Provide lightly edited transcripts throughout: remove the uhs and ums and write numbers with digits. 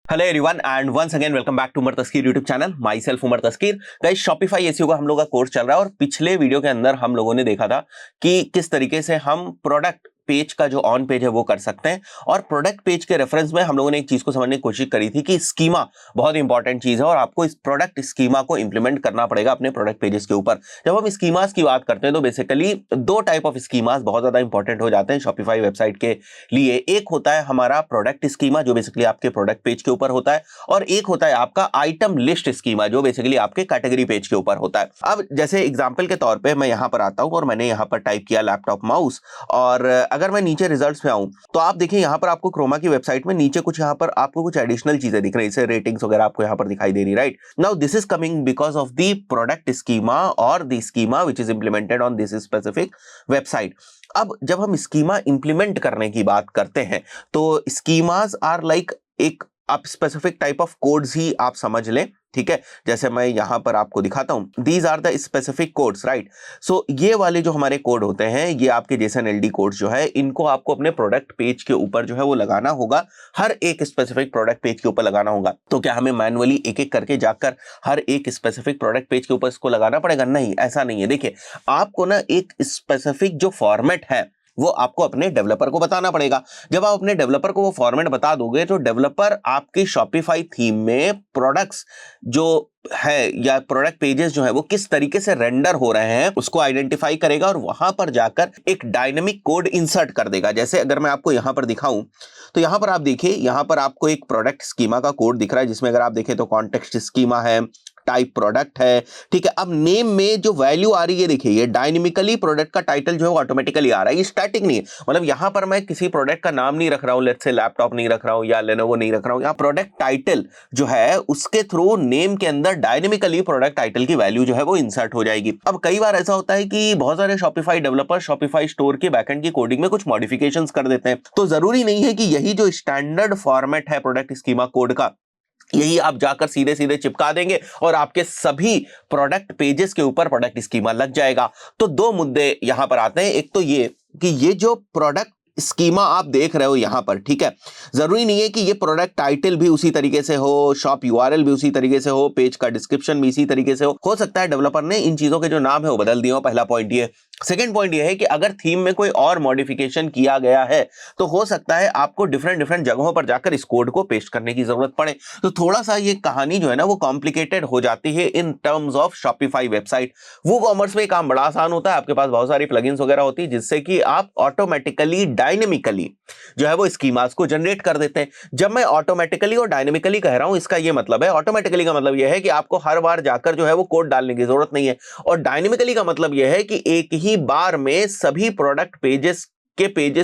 Hello everyone and once again welcome back to Umar Taskeer YouTube channel. Myself Umar Taskeer. Guys, Shopify SEO का हम लोग का course चल रहा है और पिछले वीडियो के अंदर हम लोगों ने देखा था कि किस तरीके से हम प्रोडक्ट पेज का जो ऑन पेज है वो कर सकते हैं। और प्रोडक्ट पेज के रेफरेंस में हम लोगों ने एक चीज को समझने की कोशिश करी थी कि स्कीमा बहुत इंपॉर्टेंट चीज है और आपको इस प्रोडक्ट स्कीमा को इंप्लीमेंट करना पड़ेगा अपने प्रोडक्ट पेजेस के ऊपर। जब हम स्कीमास की बात करते हैं तो बेसिकली दो टाइप ऑफ स्कीमास बहुत ज्यादा इंपॉर्टेंट हो जाते हैं शॉपिफाई वेबसाइट के लिए। एक होता है हमारा प्रोडक्ट स्कीमा जो बेसिकली आपके प्रोडक्ट पेज के ऊपर होता है, और एक होता है आपका आइटम लिस्ट स्कीमा जो बेसिकली आपके कैटेगरी पेज के ऊपर होता है। अब जैसे एग्जांपल के तौर पे मैं यहां पर आता हूं और मैंने यहां पर टाइप किया लैपटॉप माउस, और अगर मैं नीचे रिजल्ट्स पे आऊं तो आप देखिए यहां पर आपको क्रोमा की वेबसाइट में नीचे कुछ यहां पर आपको कुछ एडिशनल चीजें दिख रही है, जैसे रेटिंग्स वगैरह आपको यहां पर दिखाई दे रही, right. Now this is coming because of the product schema और the schema which is implemented on this specific website. अब जब हम स्कीमा इंप्लीमेंट करने की बात करते हैं तो स्कीमास आर लाइक एक आप स्पेसिफिक टाइप ऑफ कोड्स ही आप समझ लें, ठीक है। जैसे मैं यहां पर आपको दिखाता हूं, these are the specific codes, right. So ये वाले जो हमारे कोड होते हैं ये आपके जेसन एलडी कोड्स जो है इनको आपको अपने प्रोडक्ट पेज के ऊपर जो है वो लगाना होगा, हर एक स्पेसिफिक प्रोडक्ट पेज के ऊपर लगाना होगा। तो क्या हमें मैनुअली एक एक करके जाकर हर एक स्पेसिफिक प्रोडक्ट पेज के ऊपर इसको लगाना पड़ेगा? नहीं, ऐसा नहीं है। देखिए, आपको ना एक स्पेसिफिक जो फॉर्मेट है वो आपको अपने डेवलपर को बताना पड़ेगा। जब आप अपने डेवलपर को वो फॉर्मेट बता दोगे तो डेवलपर आपकी शॉपिफाई थीम में प्रोडक्ट्स जो है या प्रोडक्ट पेजेस जो है वो किस तरीके से रेंडर हो रहे हैं उसको आइडेंटिफाई करेगा और वहां पर जाकर एक डायनेमिक कोड इंसर्ट कर देगा। जैसे अगर मैं आपको यहां पर दिखाऊं तो यहां पर आप देखिए, यहां पर आपको एक प्रोडक्ट स्कीमा का कोड दिख रहा है जिसमें अगर आप देखें तो कॉन्टेक्स्ट स्कीमा है, टाइप प्रोडक्ट है, ठीक है। अब नेम में जो वैल्यू आ रही है देखिए, ये डायनेमिकली प्रोडक्ट का टाइटल जो है वो ऑटोमेटिकली आ रहा है, ये स्टैटिक नहीं है। मतलब यहां पर मैं किसी प्रोडक्ट का नाम नहीं रख रहा हूं, लेट्स से लैपटॉप नहीं रख रहा हूं या लेनोवो नहीं रख रहा हूं, यहां प्रोडक्ट टाइटल जो है उसके थ्रू नेम के अंदर डायनेमिकली प्रोडक्ट टाइटल की वैल्यू जो है वो इंसर्ट हो जाएगी। अब कई बार ऐसा होता है कि बहुत सारे शॉपिफाई डेवलपर शॉपिफाई स्टोर के बैकएंड की कोडिंग में कुछ मॉडिफिकेशंस कर देते हैं, तो जरूरी नहीं है कि यही जो स्टैंडर्ड फॉर्मेट है प्रोडक्ट स्कीमा कोड का यही आप जाकर सीधे सीधे चिपका देंगे और आपके सभी प्रोडक्ट पेजेस के ऊपर प्रोडक्ट स्कीमा लग जाएगा। तो दो मुद्दे यहां पर आते हैं। एक तो ये कि ये जो प्रोडक्ट स्कीमा आप देख रहे हो यहां पर, ठीक है, जरूरी नहीं है कि ये प्रोडक्ट टाइटल भी उसी तरीके से हो, शॉप यूआरएल भी उसी तरीके से हो, पेज का डिस्क्रिप्शन भी इसी तरीके से हो सकता है डेवलपर ने इन चीजों के जो नाम है वो बदल दिए हो। पहला पॉइंट ये। सेकेंड पॉइंट ये है कि अगर थीम में कोई और मॉडिफिकेशन किया गया है तो हो सकता है आपको डिफरेंट डिफरेंट जगहों पर जाकर इस कोड को पेस्ट करने की जरूरत पड़े। तो थोड़ा सा ये कहानी जो है ना वो कॉम्प्लिकेटेड हो जाती है in terms of Shopify website. वो कॉमर्स में काम बड़ा आसान होता है, आपके पास बहुत सारी प्लगइन्स वगैरह होती है जिससे कि आप ऑटोमेटिकली डायनेमिकली जो है वो स्कीमास को जनरेट कर देते हैं। जब मैं ऑटोमेटिकली और डायनेमिकली कह रहा हूं, इसका ये मतलब है, ऑटोमेटिकली का मतलब यह है कि आपको हर बार जाकर जो है वो कोड डालने की जरूरत नहीं है, और डायनेमिकली का मतलब यह है कि एक ही बार में सभी प्रोडक्ट पेजेस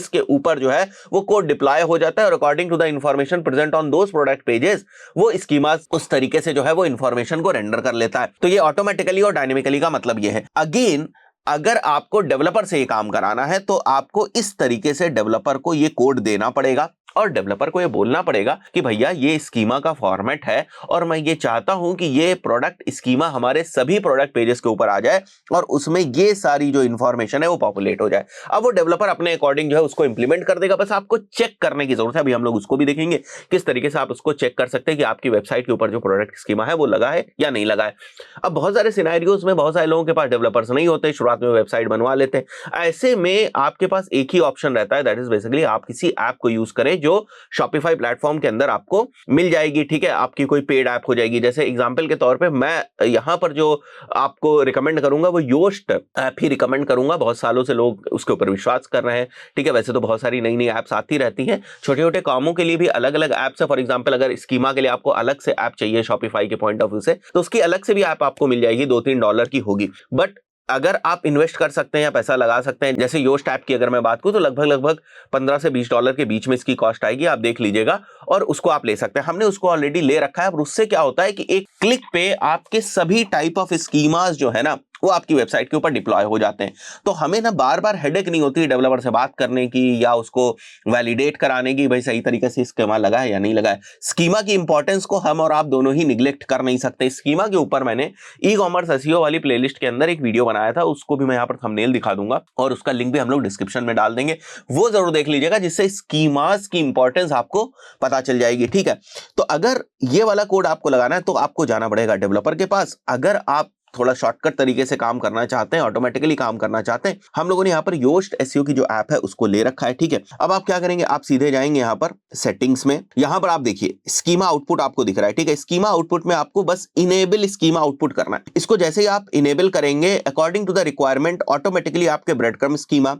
के ऊपर जो है वो कोड डिप्लॉय हो जाता है और according to the information present on those product pages वो स्कीमा उस तरीके से जो है वो इंफॉर्मेशन को रेंडर कर लेता है। तो ये ऑटोमेटिकली और डायनेमिकली का मतलब ये है। अगेन, अगर आपको डेवलपर से ये काम कराना है तो आपको इस तरीके से डेवलपर को ये कोड देना पड़ेगा और डेवलपर को ये बोलना पड़ेगा कि भैया ये स्कीमा का फॉर्मेट है और मैं ये चाहता हूं कि ये प्रोडक्ट स्कीमा हमारे सभी प्रोडक्ट पेजेस के ऊपर आ जाए और उसमें ये सारी जो इंफॉर्मेशन है वो पॉपुलेट हो जाए। अब वो डेवलपर अपने अकॉर्डिंग जो है उसको इंप्लीमेंट कर देगा, बस आपको चेक करने की जरूरत है। अभी हम लोग उसको भी देखेंगे किस तरीके से आप उसको चेक कर सकते हैं कि आपकी वेबसाइट के ऊपर जो प्रोडक्ट स्कीमा है वो लगा है या नहीं लगा है। अब बहुत सारे सिनेरियोज में बहुत सारे लोगों के पास डेवलपर्स नहीं होते, शुरुआत में वेबसाइट बनवा लेते हैं। ऐसे में आपके पास एक ही ऑप्शन रहता है, दैट इज बेसिकली आप किसी ऐप को यूज करें जो शॉपिफाई प्लेटफॉर्म के अंदर आपको मिल जाएगी, ठीक है। आपकी कोई पेड ऐप हो जाएगी। जैसे एग्जांपल के तौर पे मैं यहां पर जो आपको रिकमेंड करूंगा वो योस्ट ऐप ही रिकमेंड करूंगा। बहुत सालों से लोग उसके ऊपर विश्वास कर रहे हैं, ठीक है। वैसे तो बहुत सारी नई नई ऐप्स आती रहती हैं, छोटे छोटे कामों के लिए भी अलग अलग ऐप्स है। फॉर एग्जांपल अगर स्कीमा के लिए आपको अलग से ऐप चाहिए शॉपिफाई के पॉइंट ऑफ व्यू से तो उसकी अलग से भी ऐप आपको मिल जाएगी, $2-3 की होगी। बट अगर आप इन्वेस्ट कर सकते हैं या पैसा लगा सकते हैं, जैसे योस्ट ऐप की अगर मैं बात करूं तो लगभग $15 से $20 के बीच में इसकी कॉस्ट आएगी, आप देख लीजिएगा, और उसको आप ले सकते हैं। हमने उसको ऑलरेडी ले रखा है। और उससे क्या होता है कि एक क्लिक पे आपके सभी टाइप ऑफ स्कीमास जो है ना वो आपकी वेबसाइट के ऊपर डिप्लॉय हो जाते हैं। तो हमें ना बार बार हेडेक नहीं होती डेवलपर से बात करने की या उसको वैलिडेट कराने की भाई सही तरीके से स्कीमा लगा है या नहीं लगा है। स्कीमा की इंपॉर्टेंस को हम और आप दोनों ही निग्लेक्ट कर नहीं सकते। स्कीमा के ऊपर मैंने ई कॉमर्स एसईओ वाली प्लेलिस्ट के अंदर एक वीडियो बनाया था, उसको भी मैं यहाँ पर थंबनेल दिखा दूंगा और उसका लिंक भी हम लोग डिस्क्रिप्शन में डाल देंगे, वो जरूर देख लीजिएगा, जिससे स्कीमास की इंपॉर्टेंस आपको पता चल जाएगी। ठीक है, तो अगर ये वाला कोड आपको लगाना है तो आपको जाना पड़ेगा डेवलपर के पास। अगर आप थोड़ा शॉर्टकट तरीके से काम करना चाहते हैं, ऑटोमेटिकली काम करना चाहते हैं, हम लोगों ने यहाँ पर योस्ट एसईओ की जो ऐप है उसको ले रखा है। ठीक है, अब आप क्या करेंगे, आप सीधे जाएंगे यहाँ पर सेटिंग्स में, यहाँ पर आप देखिए स्कीमा आउटपुट आपको दिख रहा है। ठीक है, स्कीमा आउटपुट में आपको बस इनेबल स्कीमा आउटपुट करना है। इसको जैसे ही आप इनेबल करेंगे, according to the requirement automatically आपके breadcrumb schema,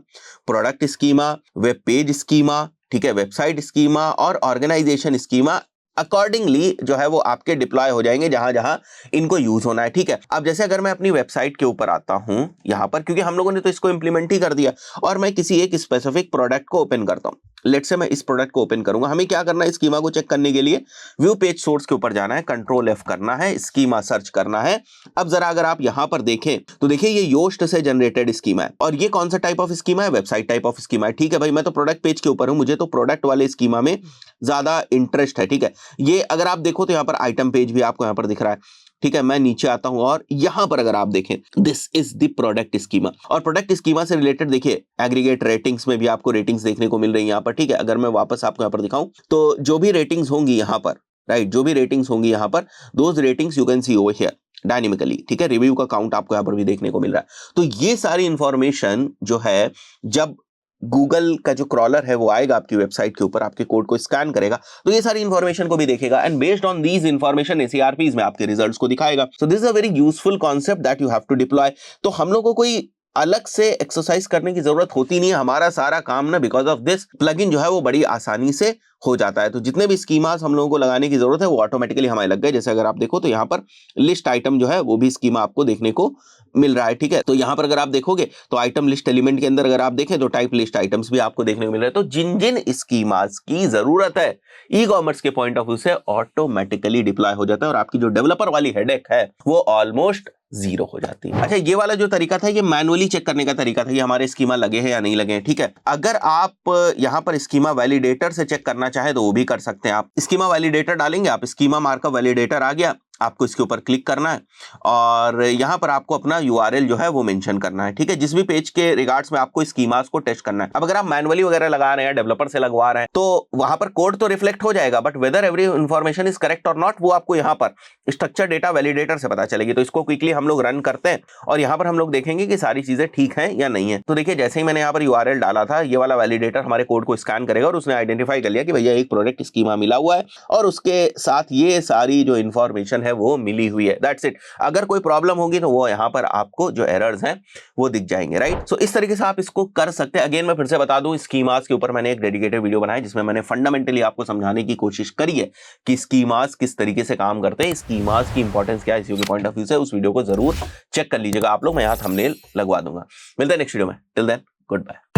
product schema, web page schema, ठीक है, वेबसाइट स्कीमा और ऑर्गेनाइजेशन स्कीमा अकॉर्डिंगली जो है वो आपके डिप्लॉय हो जाएंगे जहां जहां इनको यूज होना है। ठीक है, अब जैसे अगर मैं अपनी वेबसाइट के ऊपर आता हूं यहां पर, क्योंकि हम लोगों ने तो इसको इंप्लीमेंट ही कर दिया, और मैं किसी एक स्पेसिफिक प्रोडक्ट को ओपन करता हूं, लेट्स से मैं इस प्रोडक्ट को ओपन करूंगा। हमें क्या करना है, स्कीमा को चेक करने के लिए व्यू पेज सोर्स के ऊपर जाना है, कंट्रोल F करना है, स्कीमा सर्च करना है। अब जरा अगर आप यहां पर देखें तो देखिए ये योस्ट से जनरेटेड स्कीमा है, और ये कौन सा टाइप ऑफ स्कीमा है, वेबसाइट टाइप ऑफ स्कीमा है। ठीक है भाई, मैं तो प्रोडक्ट पेज के ऊपर हूं, मुझे तो प्रोडक्ट वाले स्कीमा में ज्यादा इंटरेस्ट है। ठीक है, ये अगर आप देखो तो यहाँ पर आइटम पेज भी आपको यहाँ पर दिख रहा है। ठीक है, मैं नीचे आता हूं और यहां पर अगर आप देखें this is the product schema, और प्रोडक्ट स्कीमा से रिलेटेड देखिए एग्रीगेट रेटिंग्स में भी आपको रेटिंग्स देखने को मिल रही है यहाँ पर। ठीक है, अगर मैं वापस आपको यहाँ पर दिखाऊं तो जो भी रेटिंग्स होंगी यहाँ पर, राइट, जो भी रेटिंग्स होंगी यहाँ पर, those ratings you can see over here dynamically. ठीक है, रिव्यू का काउंट आपको यहाँ पर भी देखने को मिल रहा है। तो ये सारी इंफॉर्मेशन जो है, जब गूगल का जो क्रॉलर है वो आएगा आपकी वेबसाइट के ऊपर, आपके कोड को स्कैन करेगा, तो ये सारी इंफॉर्मेशन को भी देखेगा, and based on these information SERPs में आपके रिजल्ट्स को दिखाएगा। So this is a very useful concept that you have to deploy. तो हम लोग को कोई अलग से एक्सरसाइज करने की जरूरत होती नहीं है, हमारा सारा काम ना बिकॉज ऑफ दिस प्लगइन जो है वो बड़ी आसानी से हो जाता है। तो जितने भी स्कीमास हम लोगों को लगाने की जरूरत है वो ऑटोमेटिकली हमें लग गए। जैसे अगर आप देखो तो यहाँ पर लिस्ट आइटम जो है वो भी स्कीमा आपको देखने को मिल रहा है। ठीक है, तो यहाँ पर अगर आप देखोगे तो आइटम लिस्ट एलिमेंट के अंदर अगर आप देखें तो टाइप लिस्ट आइटम्स भी आपको देखने को मिल रहे हैं। तो जिन जिन स्कीमास की जरूरत है ई कॉमर्स के पॉइंट ऑफ व्यू से ऑटोमेटिकली डिप्लॉय हो जाता है, और आपकी जो डेवलपर वाली हेडेक है वो ऑलमोस्ट जीरो हो जाती है। अच्छा, ये वाला जो तरीका था ये मैनुअली चेक करने का तरीका था, ये हमारे स्कीमा लगे हैं या नहीं लगे हैं। ठीक है, अगर आप यहाँ पर स्कीमा वैलिडेटर से चेक करना चाहे तो वो भी कर सकते हैं। आप स्कीमा वैलिडेटर डालेंगे, आप स्कीमा मार्कअप वैलिडेटर आ गया, आपको इसके ऊपर क्लिक करना है और यहाँ पर आपको अपना यूआरएल जो है वो मेंशन करना है। ठीक है, जिस भी पेज के रिगार्ड्स में आपको स्कीमास को टेस्ट करना है। अब अगर आप मैनुअली वगैरह लगा रहे हैं, डेवलपर से लगवा रहे हैं, तो वहां पर कोड तो रिफ्लेक्ट हो जाएगा, but whether every information is correct और नॉट वो आपको यहाँ पर स्ट्रक्चर डेटा वैलिडेटर से पता चलेगी। तो इसको क्विकली हम लोग रन करते हैं और यहाँ पर हम लोग देखेंगे कि सारी चीजें ठीक है या नहीं है। तो देखिए जैसे ही मैंने यहाँ पर यूआरएल डाला था, ये वाला वैलिडेटर हमारे कोड को स्कैन करेगा और उसने आइडेंटिफाई कर लिया कि भैया एक प्रोडक्ट स्कीमा मिला हुआ है और उसके साथ ये सारी जो इंफॉर्मेशन है वो मिली हुई है। That's it. अगर कोई प्रॉब्लम होगी तो वो यहाँ पर आपको जो एरर्स हैं वो दिख जाएंगे, राइट। सो इस तरीके से आप इसको कर सकते हैं। अगेन मैं फिर से बता दूं, स्कीमास के ऊपर मैंने एक डेडिकेटेड वीडियो बनाया जिसमें मैंने फंडामेंटली आपको समझाने की कोशिश करी है कि स्कीमास किस तरीके से काम करते हैं, स्कीमास की इंपॉर्टेंस क्या है एसईओ के पॉइंट ऑफ व्यू से। उस वीडियो को जरूर चेक कर लीजिएगा आप लोग, मैं यहाँ थंबनेल लगवा दूंगा। मिलते हैं नेक्स्ट वीडियो में, टिल देन गुड बाय।